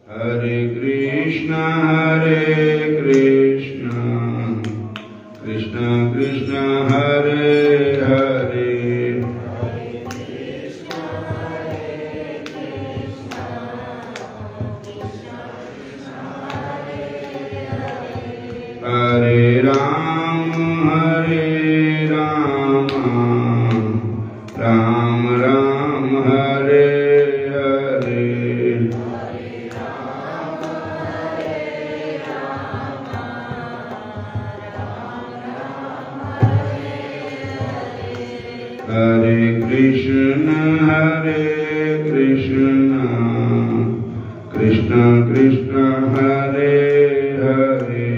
हरे कृष्णा कृष्णा कृष्णा हरे हरे हरे राम राम राम हरे हरे हरे कृष्ण कृष्ण कृष्ण हरे हरे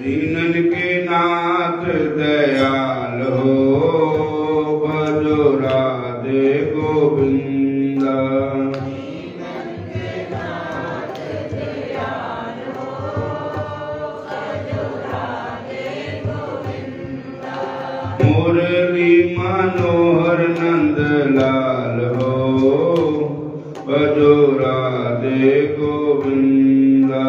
दीनन के नाथ दयाल हो भजो राधे गोविंदा मुरली मनोहर नंद लाल हो भजो राधे गोविंदा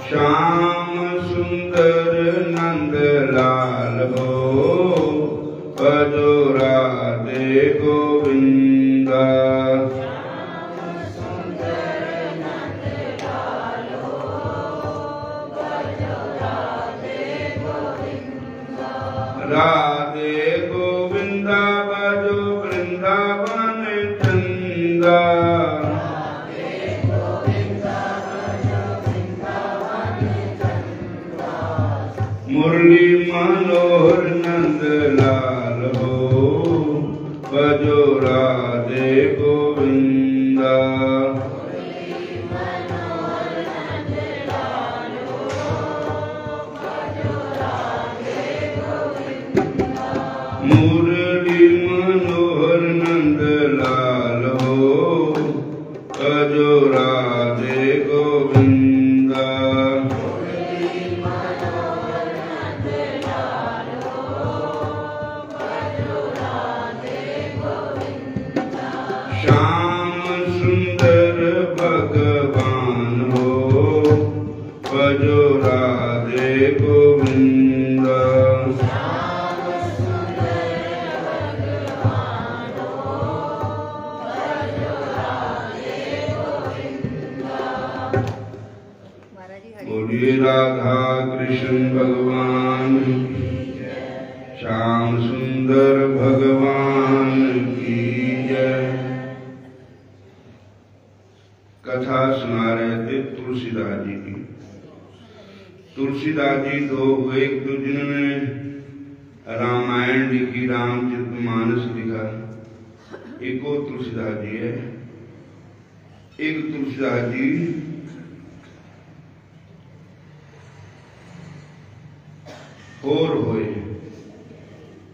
श्याम सुंदर नंद लाल हो भजो राधे गोविंदा राधे गोविंदा भजो वृंदावन चंदा मुरली मनोहर नंद लाल हो भजो राधे गोविंदा मुरली मनोहर नंद लाल हो भजो राधे गोविंदा श्याम सुंदर भगवान हो भजो राधे गोविंदा बोलिए राधा कृष्ण भगवान श्याम सुंदर भगवान की जय। कथा सुना रहे थे तुलसीदास जी की। तुलसीदास जी दो हुए, एक तो जिन्होंने रामायण लिखी, रामचरितमानस लिखा, एक वो तुलसीदास जी है। एक तुलसीदास जी और होए,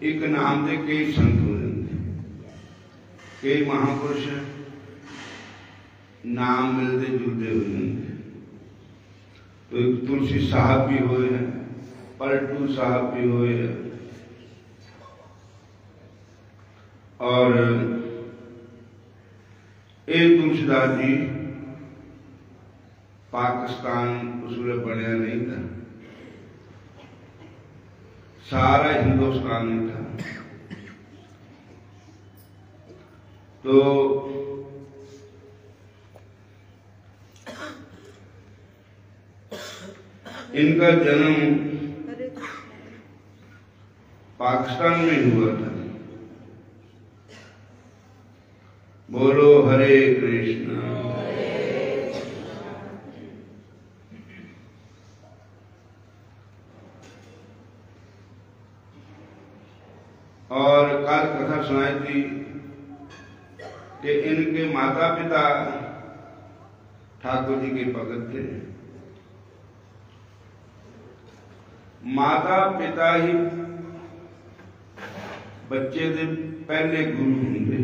एक नाम दे कई संत हो जाते, कई महापुरुष नाम मिलते जुलते हो जाते। तो एक तुलसी साहब भी हुए हैं, पलटू साहब भी हुए हैं, और एक तुलसीदास जी पाकिस्तान उसमें बढ़िया नहीं था, सारा हिंदुस्तान में था। तो इनका जन्म पाकिस्तान में हुआ था। बोलो हरे कृष्णा। और कल कथा सुनाई थी कि इनके माता पिता ठाकुर जी के भगत थे। माता पिता ही बच्चे के पहले गुरु होंगे।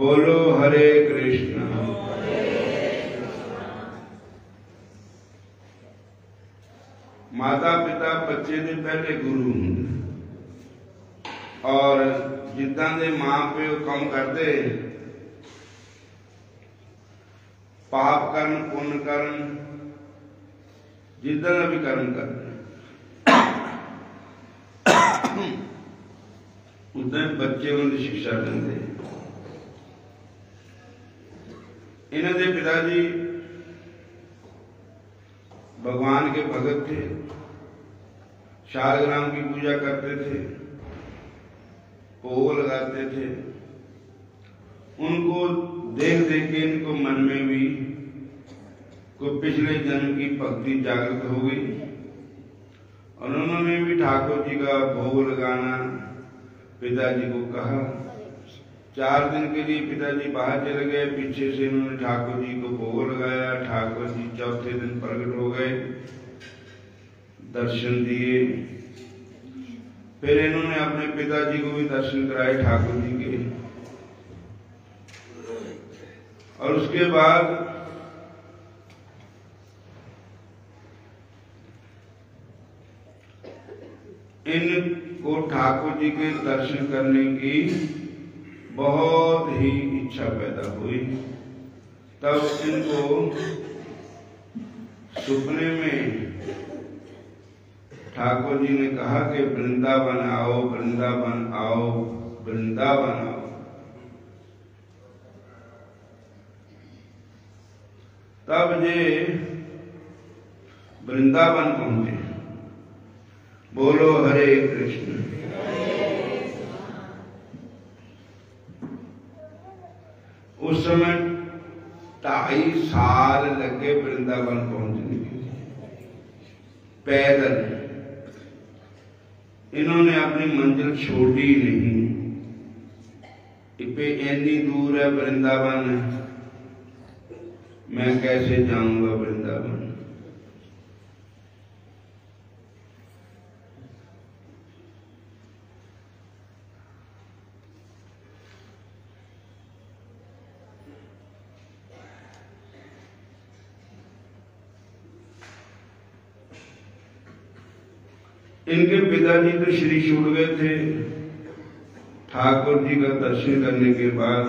बोलो हरे कृष्ण। माता पिता बच्चे दे पहले गुरु होंगे और जिदा दे मां प्यो काम करते पाप कर्म पुण्य कर्म जिदा का भी कर्म करते उदा बच्चे उनकी शिक्षा लेंगे। इन्हों के पिताजी भगवान के भगत थे, शालग्राम की पूजा करते थे, भोग लगाते थे। उनको देख देख के इनको मन में भी कोई पिछले जन्म की भक्ति जागृत हो गई और उन्होंने भी ठाकुर जी का भोग लगाना पिताजी को कहा। 4 दिन के लिए पिताजी बाहर चले गए, पीछे से इन्होंने ठाकुर जी को भोग लगाया। ठाकुर जी चौथे दिन प्रकट हो गए, दर्शन दिए। फिर इन्होंने अपने पिताजी को भी दर्शन कराए ठाकुर जी के। और उसके बाद इनको ठाकुर जी के दर्शन करने की बहुत ही इच्छा पैदा हुई। तब इनको सपने में ठाकुर जी ने कहा कि वृंदावन आओ, वृंदावन आओ, वृंदावन आओ। तब ये वृंदावन पहुंचे। बोलो हरे कृष्ण। उस समय 2.5 साल लगे वृंदावन पहुंचने के लिए पैदल। इन्होंने अपनी मंजिल छोड़ी नहीं। इतनी इतनी दूर है वृंदावन, मैं कैसे जाऊंगा वृंदावन। इनके पिताजी तो श्री छूट गए थे। ठाकुर जी का दर्शन करने के बाद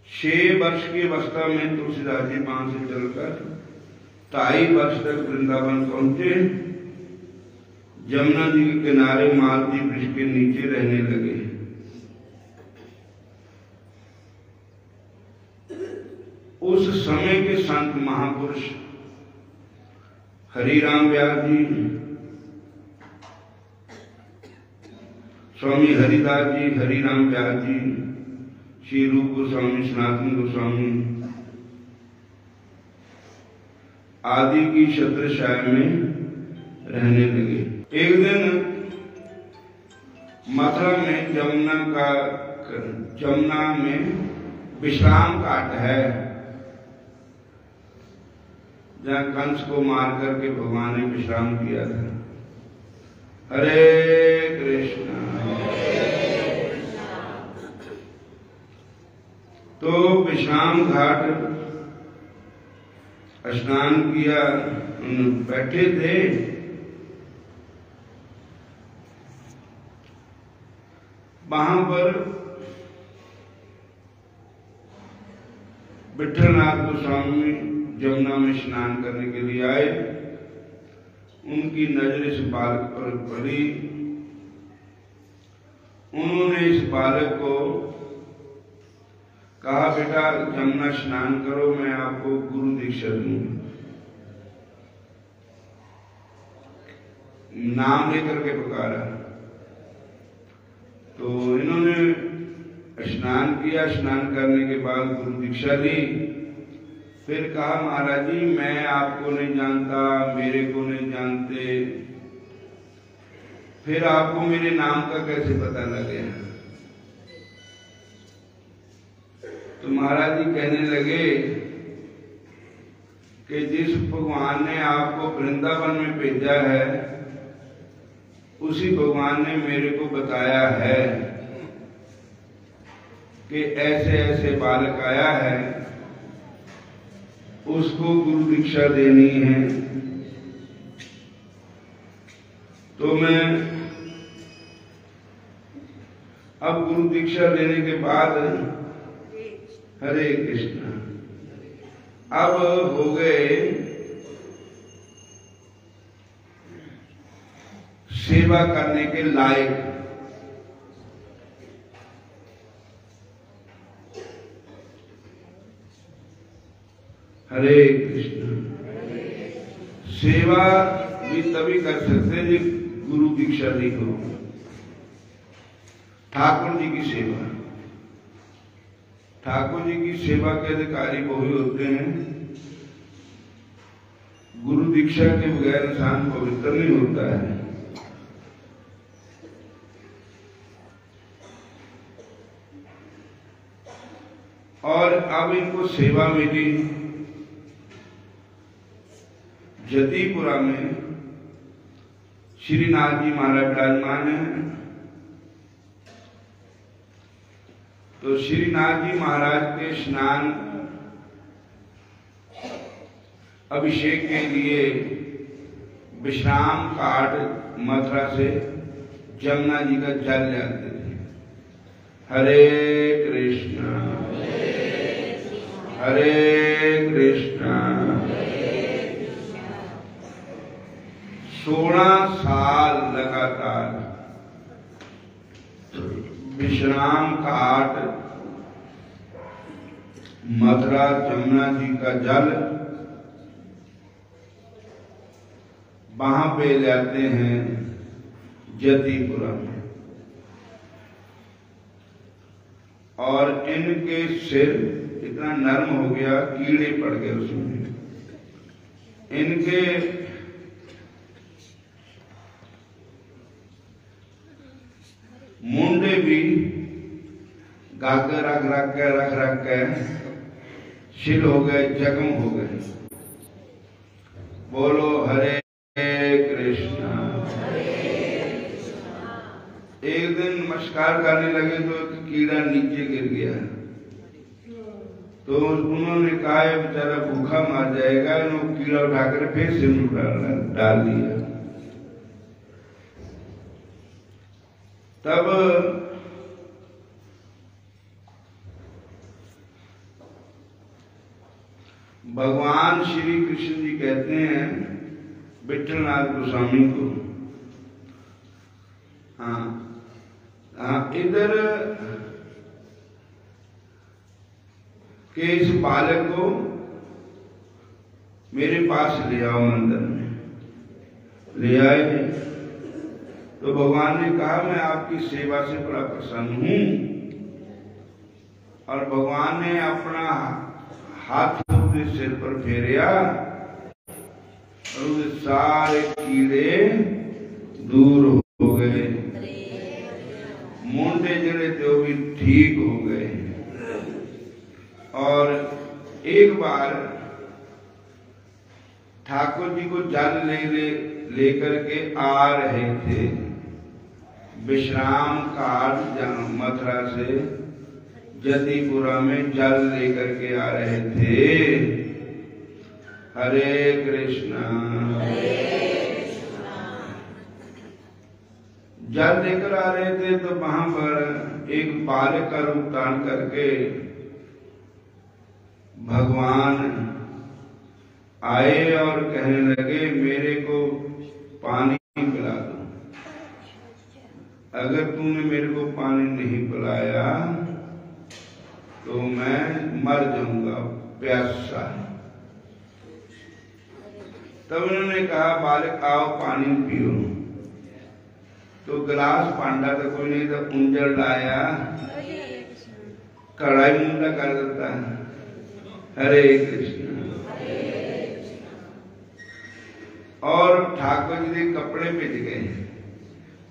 6 वर्ष की अवस्था में तुलसीदास जी वहां से चलकर 2.5 वर्ष तक वृंदावन पहुंचे। जमुना जी के किनारे मालती वृक्ष के नीचे रहने लगे। उस समय के संत महापुरुष हरिराम व्यास जी, स्वामी हरिदास जी, हरिराम व्यास जी, श्री रूप गोस्वामी, सनातन गोस्वामी आदि की छत्रछाया में रहने लगे। एक दिन मथुरा में जमुना में विश्राम घाट है, जहाँ कंस को मार करके भगवान ने विश्राम किया था। हरे कृष्णा। तो विश्राम घाट स्नान किया, बैठे थे। वहां पर विठलनाथ गोस्वामी जमुना में स्नान करने के लिए आए। उनकी नजर इस बालक पर पड़ी। उन्होंने इस बालक को कहा, बेटा जमुना स्नान करो, मैं आपको गुरु दीक्षा दूंगा। नाम लेकर के पुकारा। तो इन्होंने स्नान किया। स्नान करने के बाद गुरु दीक्षा ली। फिर कहा, महाराज जी मैं आपको नहीं जानता, मेरे को नहीं जानते, फिर आपको मेरे नाम का कैसे पता लगे? तो महाराज जी कहने लगे कि जिस भगवान ने आपको वृंदावन में भेजा है उसी भगवान ने मेरे को बताया है कि ऐसे ऐसे बालक आया है, उसको गुरु दीक्षा देनी है। तो मैं अब गुरु दीक्षा लेने के बाद, हरे कृष्ण, अब हो गए सेवा करने के लायक। हरे कृष्ण। सेवा भी तभी कर सकते हैं जब गुरु दीक्षा नहीं हो। ठाकुर जी की सेवा, ठाकुर जी की सेवा के अधिकारी वही होते हैं। गुरु दीक्षा के बगैर इंसान पवित्र नहीं होता है। और अब इनको सेवा मिली जतीपुरा में। श्रीनाथ जी महाराज विराजमान है। तो श्रीनाथ जी महाराज के स्नान अभिषेक के लिए विश्राम घाट मथुरा से जमुना जी का जल लाते थे। हरे कृष्ण, हरे कृष्ण। 16 साल लगातार विश्राम घाट मथुरा जमुना जी का जल वहां पे लाते हैं जतीपुरा में। और इनके सिर इतना नरम हो गया, कीड़े पड़ गए उसमें। इनके मुंडे भी गागर रख के शिल हो गए, जख्म हो गए। बोलो हरे कृष्ण। एक दिन नमस्कार करने लगे तो एक कीड़ा नीचे गिर गया। तो उन्होंने कहा बेचारा भूखा मर जाएगा। उन्होंने कीड़ा उठाकर फिर सिर डाल दिया। तब भगवान श्री कृष्ण जी कहते हैं विट्ठलनाथ गोस्वामी को, हाँ, इधर के इस बालक को मेरे पास ले आओ, मंदिर में ले आए। तो भगवान ने कहा मैं आपकी सेवा से बड़ा प्रसन्न हूं। और भगवान ने अपना हाथ उसके सिर पर फेरिया और उसके सारे कीड़े दूर हो गए। मुंडे जड़े थे वो भी ठीक हो गए। और एक बार ठाकुर जी को जल लेकर के आ रहे थे विश्राम घाट मथुरा से जतीपुरा में जल लेकर के आ रहे थे। हरे कृष्णा। जल लेकर आ रहे थे तो वहां पर एक बालक का रूप धारण करके भगवान आए और कहने लगे मेरे को पानी पिला दो। अगर तुमने मेरे को पानी नहीं पिलाया तो मैं मर जाऊंगा प्यासा। तब उन्होंने कहा बालक आओ पानी पियो। तो गिलास पांडा तो कोई नहीं था, कुंजल लाया, कढ़ाई मुंडा कर देता है। हरे कृष्ण। और ठाकुर जी के कपड़े भिज गए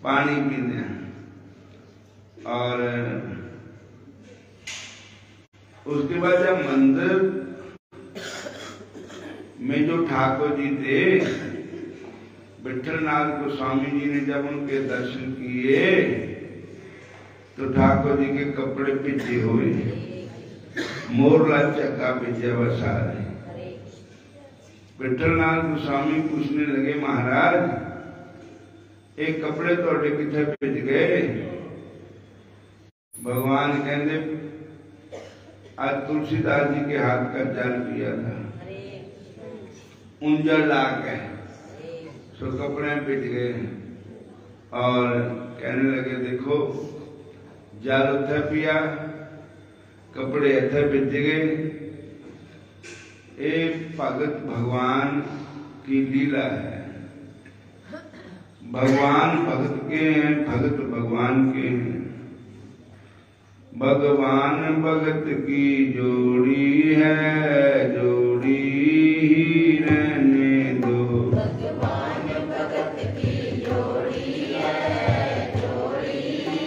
पानी पीने। और उसके बाद जब मंदिर में जो ठाकुर जी थे विठलनाथ गोस्वामी जी ने जब उनके दर्शन किए तो ठाकुर जी के कपड़े भिजे हुए, मोरला चक्का भिजा बसा रहे। विठलनाथ गोस्वामी पूछने लगे, महाराज एक कपड़े थोड़े किथे भिज गए? भगवान कहते आज तुलसीदास जी के हाथ का जल पिया था, उंजल ला के सो कपड़े भिज गए। और कहने लगे देखो जल उथे पिया, कपड़े इथे भिज गए। ये भगत भगवान की लीला है। भगवान भगत के हैं, भगत भगवान के हैं। भगवान भगत की जोड़ी है, जोड़ी ही रहने दो। भगवान भगत की जोड़ी है, जोड़ी ही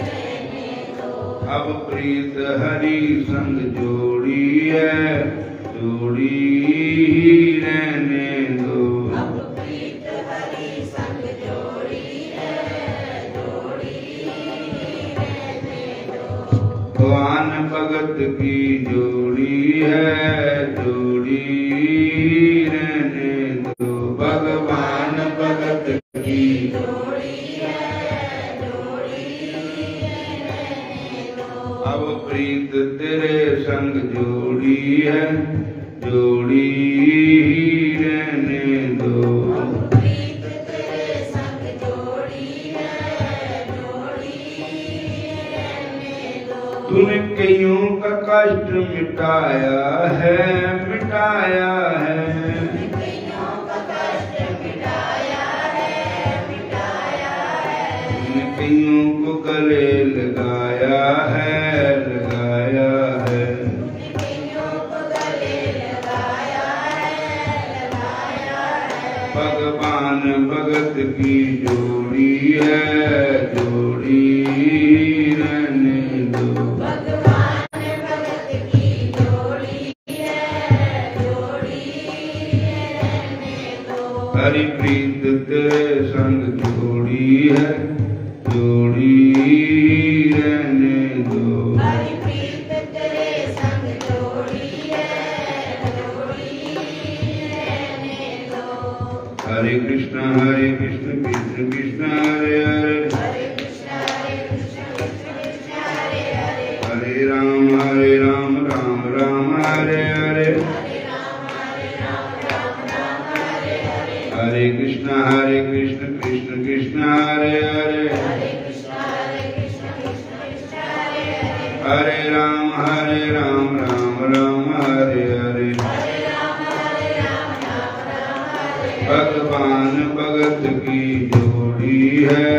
रहने दो। अब प्रीत हरि संग जोड़ी है, जोड़ी ही रहने दो। अब प्रीत हरि संग जोड़ी है, जोड़ी ही रहने दो। भगवान भगत की जोड़ी है, जोड़ी ही रहने दो। भगवान भगत की जोड़ी है, जोड़ी ही रहने दो। अब प्रीत तेरे संग जोड़ी है, जोड़ी ही रहने दो। अब प्रीत तेरे संग जोड़ी है, जोड़ी ही रहने दो। तूने कईयों का कष्ट मिटाया है, मिटाया है। कईयों का कष्ट मिटाया है, मिटाया है। तूने कईयों को गले लगाया है, लगाया है। कईयों को गले लगाया है, लगाया है। भगवान भगत की जोड़ी है, जोड़ी ही रहने दो। भगवान भगत की जोड़ी है, जोड़ी ही रहने दो। हरि प्रीत तेरे संग जोड़ी है, जोड़ी ही रहने दो। हरि प्रीत तेरे संग जोड़ी है, जोड़ी ही रहने दो। हरे कृष्ण कृष्ण कृष्ण हरे हरे, हरे कृष्ण कृष्ण कृष्ण हरे हरे। हरे राम राम राम हरे हरे। हरे राम राम हरे हरे। हरे कृष्ण कृष्ण कृष्ण हरे हरे। हरे कृष्ण कृष्ण कृष्ण हरे हरे। हरे राम राम हरे हरे। हरे राम राम हरे। भगवान भगत की जोड़ी है,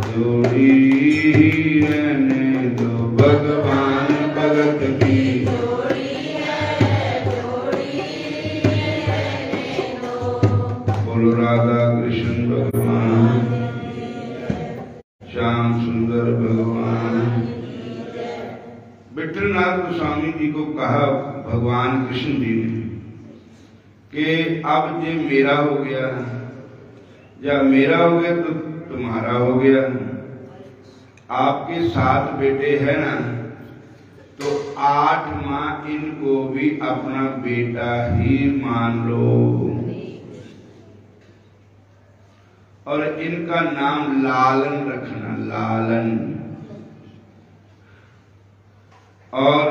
जोड़ी ही रहने दो। भगवान भगत की जोड़ी है, जोड़ी ही रहने दो। बोलो राधा कृष्ण भगवान, श्याम सुंदर भगवान। विठलनाथ गोस्वामी जी को कहा भगवान कृष्ण जी ने कि अब ये मेरा हो गया, या मेरा हो गया तो तुम्हारा हो गया। आपके 7 बेटे हैं ना, तो 8 माँ इनको भी अपना बेटा ही मान लो और इनका नाम लालन रखना, लालन। और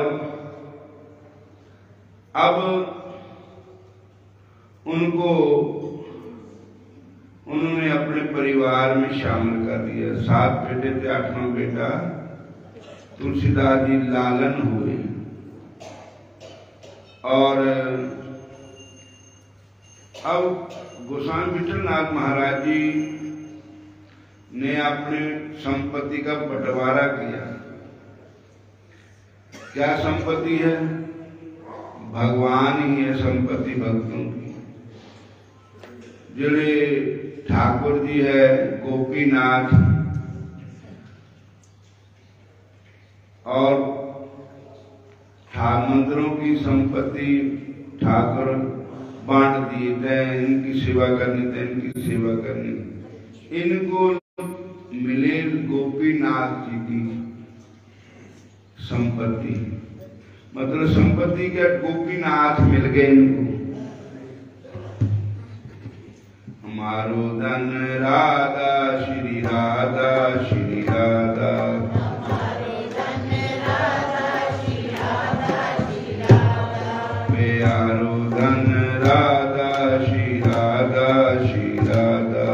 अब उनको उन्होंने अपने परिवार में शामिल कर दिया। 7 बेटे थे, 8वां बेटा तुलसीदास जी लालन हुए। और अब गोस्वामी विठलनाथ महाराज जी ने अपने संपत्ति का बंटवारा किया। क्या संपत्ति है? भगवान ही है संपत्ति भक्तों की। जिले ठाकुर जी है, गोपीनाथ और मंदिरों की संपत्ति ठाकुर बांट दिए, तय इनकी सेवा करनी, तय इनकी सेवा करनी। इनको मिले गोपीनाथ जी की संपत्ति, मतलब संपत्ति के गोपीनाथ मिल गए इनको। हमारो धन राधा श्री राधा श्री राधा, प्यारो धन राधा श्री राधा श्री राधा,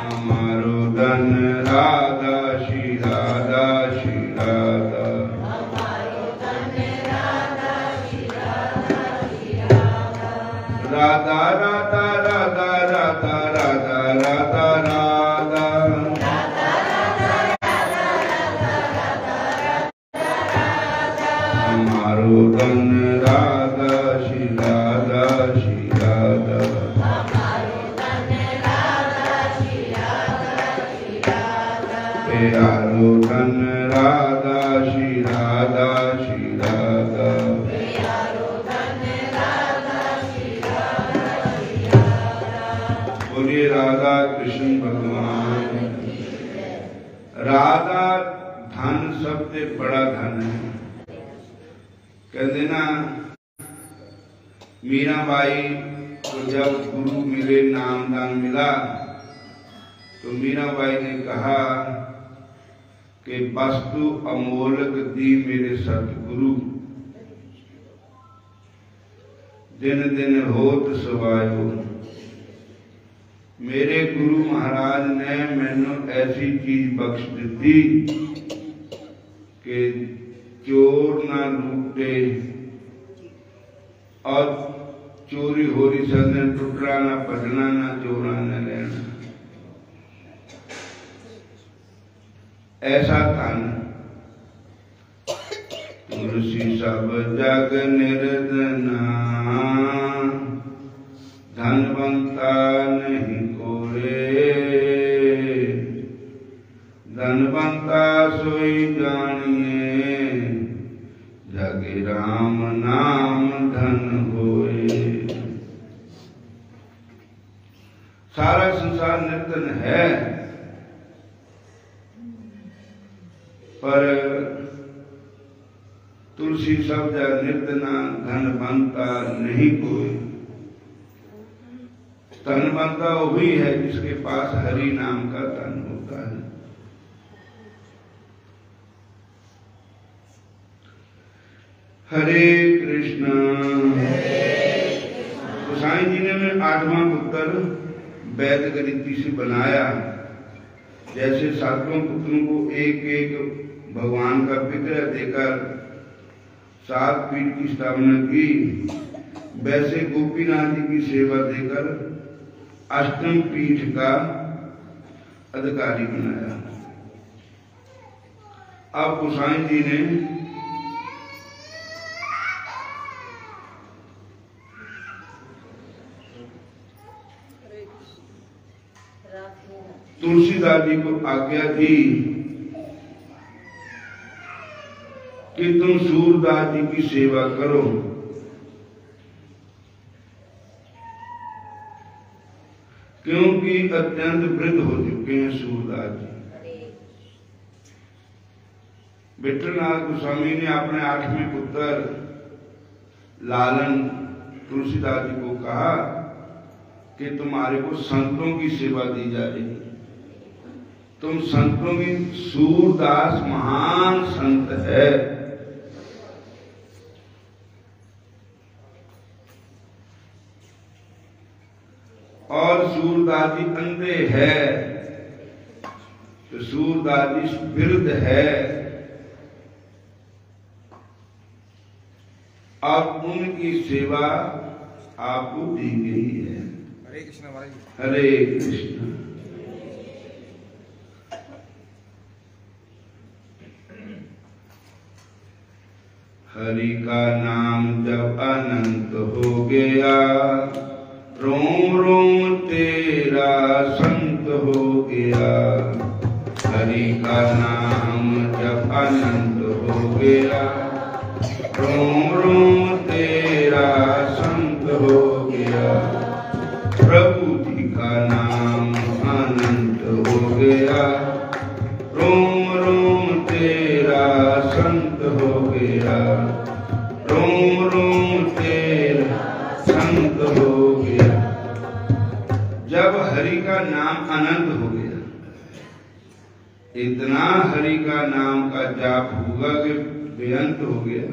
हमारो धन राधा श्री राधा श्री राधा, राधा राधा राधा राधा राधा राधा राधा, हमारो धन राधा श्री राधा श्री राधा, प्यारो धन राधा श्री राधा श्री राधा, बोलिए राधा कृष्ण भगवान। राधा धन सबसे बड़ा धन है। कहते ना मीराबाई को जब गुरु मिले, नामदान मिला, तो मीराबाई ने कहा कि वस्तु अमोलक दी मेरे सतगुरु, दिन दिन होत सवायो। मेरे गुरु महाराज ने मैनू ऐसी चीज बख्श दी कि चोर ना लूटे और चोरी हो रही सदने टुटना ना भजना ना चोरा न लेना। ऐसा धन तुलसी सब जग निर्धना, धनवंता नहीं कोरे, धनवंता सोई जानिए, जगे राम नाम धन होए। सारा संसार निर्धन है, पर तुलसी सब जग निर्धना, धनवंता नहीं कोई। धनवंता वही है जिसके पास हरि नाम का धन होता है। हरे कृष्ण। तो साईं जी ने 8वां पुत्र वैदिक रीति से बनाया। जैसे 7वें पुत्रों को एक एक भगवान का विग्रह देकर 7 पीठ की स्थापना की, वैसे गोपीनाथ जी की सेवा देकर 8वीं पीठ का अधिकारी बनाया। अब गोसाई जी ने तुलसीदास जी को आज्ञा दी कि तुम सूरदास जी की सेवा करो। क्योंकि अत्यंत वृद्ध हो चुके हैं सूरदास जी। विठलनाथ गोस्वामी ने अपने 8वें पुत्र लालन तुलसीदास जी को कहा कि तुम्हारे को संतों की सेवा दी जा रही है, तुम संतों की, सूरदास महान संत है। और सूरदास जी अंधे है, तो सूरदास जी वृद्ध है, अब उनकी सेवा आपको दी गई है। हरे कृष्ण महाराज। हरे कृष्ण। हरि का नाम जब अनंत हो गया, रोम रोम तेरा संत हो गया। हरि का नाम जब अनंत हो गया, रोम रोम तेरा संत हो गया, प्रभु जी का नाम अनंत हो गया। रोम रोम तेरा संत हो गया, रोम रोम तेरा संत हो गया। जब हरि का नाम अनंत हो गया, इतना हरि का नाम का जाप होगा कि बेअंत हो गया,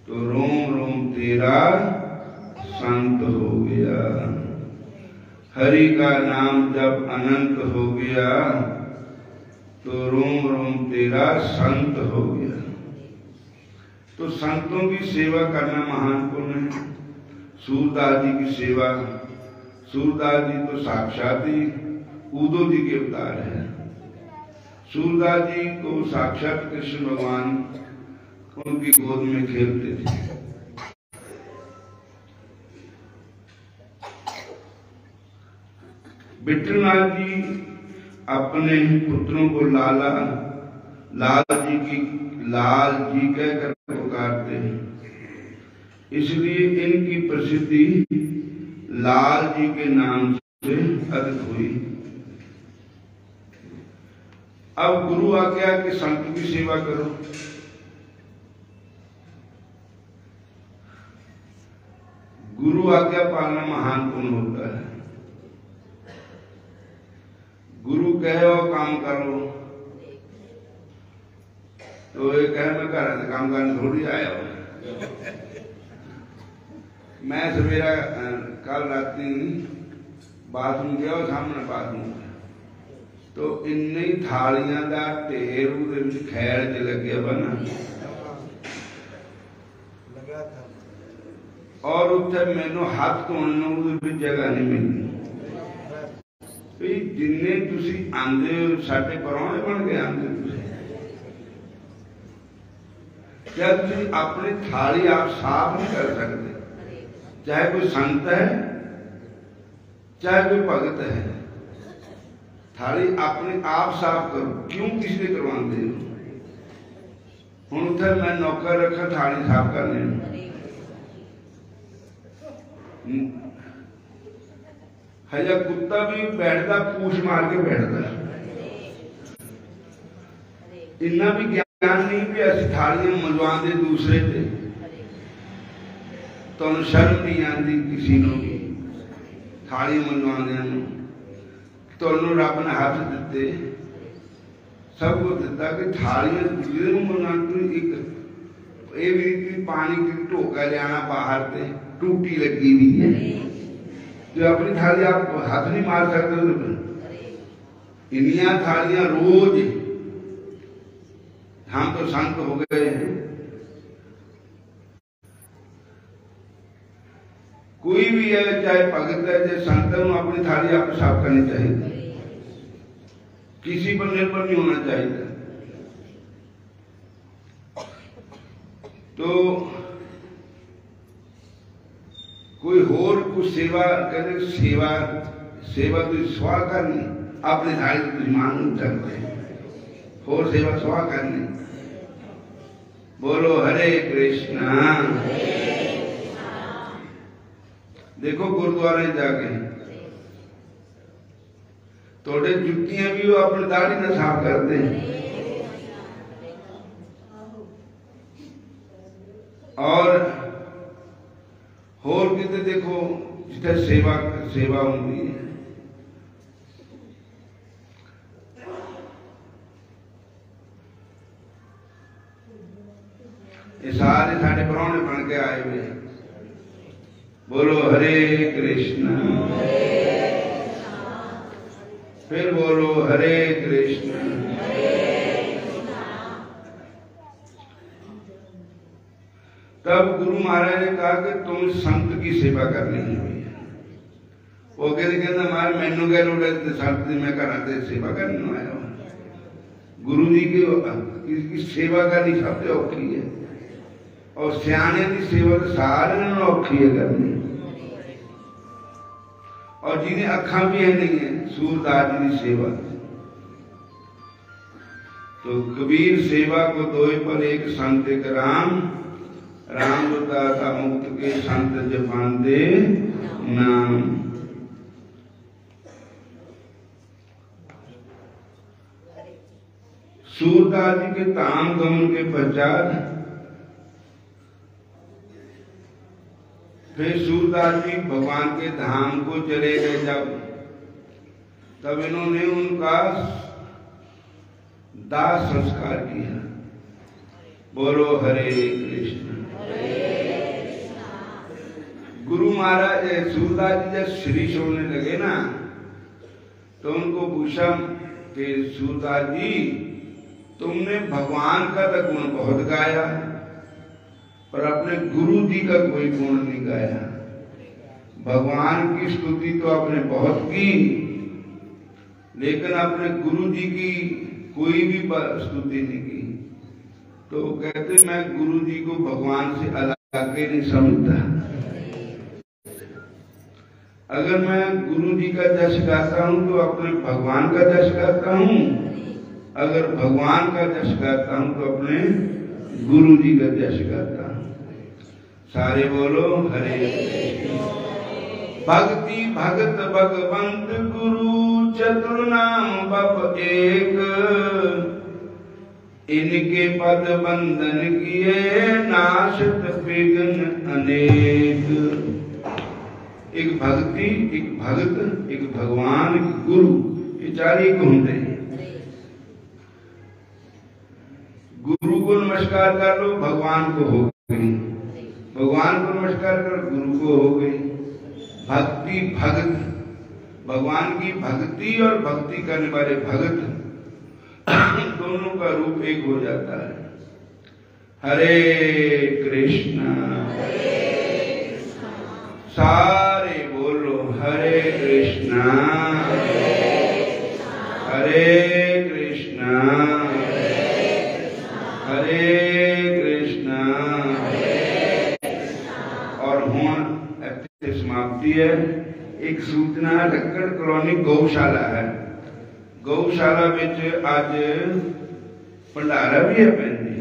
तो रोम रोम तेरा संत हो गया। हरि का नाम जब अनंत हो गया तो रोम रोम तेरा संत हो गया। तो संतों की सेवा करना महान पुण्य है। सूरदास जी की सेवा, सूरदास जी तो साक्षात ही उदो जी के अवतार है। सूरदास जी को साक्षात कृष्ण भगवान उनकी गोद में खेलते थे। विठलनाथ जी अपने पुत्रों को लाला लाल जी कहकर पुकारते हैं, इसलिए इनकी प्रसिद्धि लाल जी के नाम से अधिक हुई। अब गुरु आज्ञा कि संत की सेवा करो। गुरु आज्ञा पालना महान पुण्य होता है। गुरु कहे और काम करो, तो ये कहे मैं कर रहा था काम करने थोड़ी आया हूं। मैं सवेरा कल राती बाथरूम गया और सामने बाथरूम तो इन्नी थालियां का ढेर उहदे खैर च लगे बना और उत्थे मैनू हाथ धोने जगह नहीं मिलती। जिन्ने तुसी आंदे साडे परौणे बन के आंदे, क्या तुसी अपनी थाली आप साफ नहीं कर सकते? चाहे कोई संत है चाहे कोई भगत है, थाली अपने आप साफ करो। क्यों किसी ने करवाते हो? हुण उत्थे मैं नौकर रखा थाली साफ करने, हजा कुत्ता भी बैठता पूछ मार के बैठता। इन्ना भी ज्ञान नहीं भी असि थालियां मंजवाते दूसरे से। तो शर्म नहीं आती किसी को भी थाली मंजवाने। तो रब ने हाथ दिते, सब कुछ दिता कि थालियां दूसरे मंगवा। पानी की ढोका लिया बाहर से टूटी लगी हुई है, जो अपनी थाली आप हाथ नहीं मार सकते। इनिया थालियां रोज हम तो संत हो गए हैं। कोई भी है, चाहे भगत है चाहे संत है, अपनी थाली आप साफ करनी चाहिए। किसी पर निर्भर नहीं होना चाहिए। तो कोई होर कुछ सेवा कहते सेवा तो स्वाह करनी, अपनी थाली तो मान नहीं सकते। होर सेवा स्वाह करनी। बोलो हरे कृष्णा। देखो गुरुद्वारे जाके थोड़े जुत्तियां भी वो अपनी दाढ़ी में साफ करते हैं। और होर किते देखो जिथे सेवा होती है, ये सारे साढ़े परौने बन के आए हुए। बोलो हरे कृष्ण। फिर बोलो हरे कृष्ण। तब गुरु महाराज ने कहा कि तुम संत की सेवा करनी है। वो कहते महाराज मैनू कह लोड़ संत की मैं घर से सेवा करने आया हूं। गुरु जी की सेवा करनी सबसे औखी है, और सियाने की सेवा तो सारे औखी है करनी। और जिन्हें अखा भी है नहीं है, सूरदास जी की सेवा। तो कबीर सेवा को दोए पर एक संत एक राम, राम जो दाता मुक्त के संत जपांदे नाम। सूरदास जी के धाम गमन के पश्चात फिर सूरदास जी भगवान के धाम को चले गए जब, तब इन्होंने उनका दाह संस्कार किया। बोलो हरे कृष्ण। गुरु महाराज सूरदास जी जब श्री होने लगे ना, तो उनको पूछा कि सूरदास जी तुमने भगवान का तो गुण बहुत गाया, पर अपने गुरु जी का कोई गुण नहीं गाया। भगवान की स्तुति तो आपने बहुत की, लेकिन अपने गुरु जी की कोई भी स्तुति नहीं की। तो कहते मैं गुरु जी को भगवान से अलग के नहीं समझता। अगर मैं गुरु जी का जश गाता हूं तो अपने भगवान का जश गाता हूं, अगर भगवान का जश गाता हूं तो अपने गुरु जी का जश गाता हूं। सारे बोलो हरे भक्ति भगत भगवंत गुरु चतुर नाम बप एक, इनके पद बंधन किए नाशत विघ्न अनेक। एक भक्ति, एक भगत, एक भगवान, एक गुरु, ये चार एक होते हैं। गुरु को नमस्कार कर लो, भगवान को हो गई। भगवान को नमस्कार कर, गुरु को हो गई। भक्ति भगत, भगवान की भक्ति और भक्ति करने वाले भगत दोनों का रूप एक हो जाता है। हरे कृष्णा, सारे बोलो हरे कृष्णा, हरे कृष्णा, हरे कृष्णा। और हुण इत्थे समाप्ति है। एक सूचना, ढक्कड़ कॉलोनी गौशाला है। गौशाला विच अज भंडारा भी है भैन जी।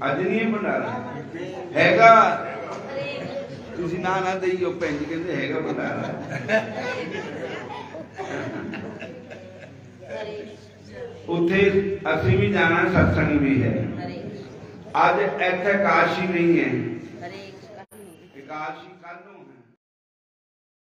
अज नहीं है भंडारा, हैगा। तुसी ना ना दईओ, भैन जी कहते हैगा भंडारा। उथे असीं भी जाना, सत्संग भी है। आज इत्थे काशी नहीं है, काशी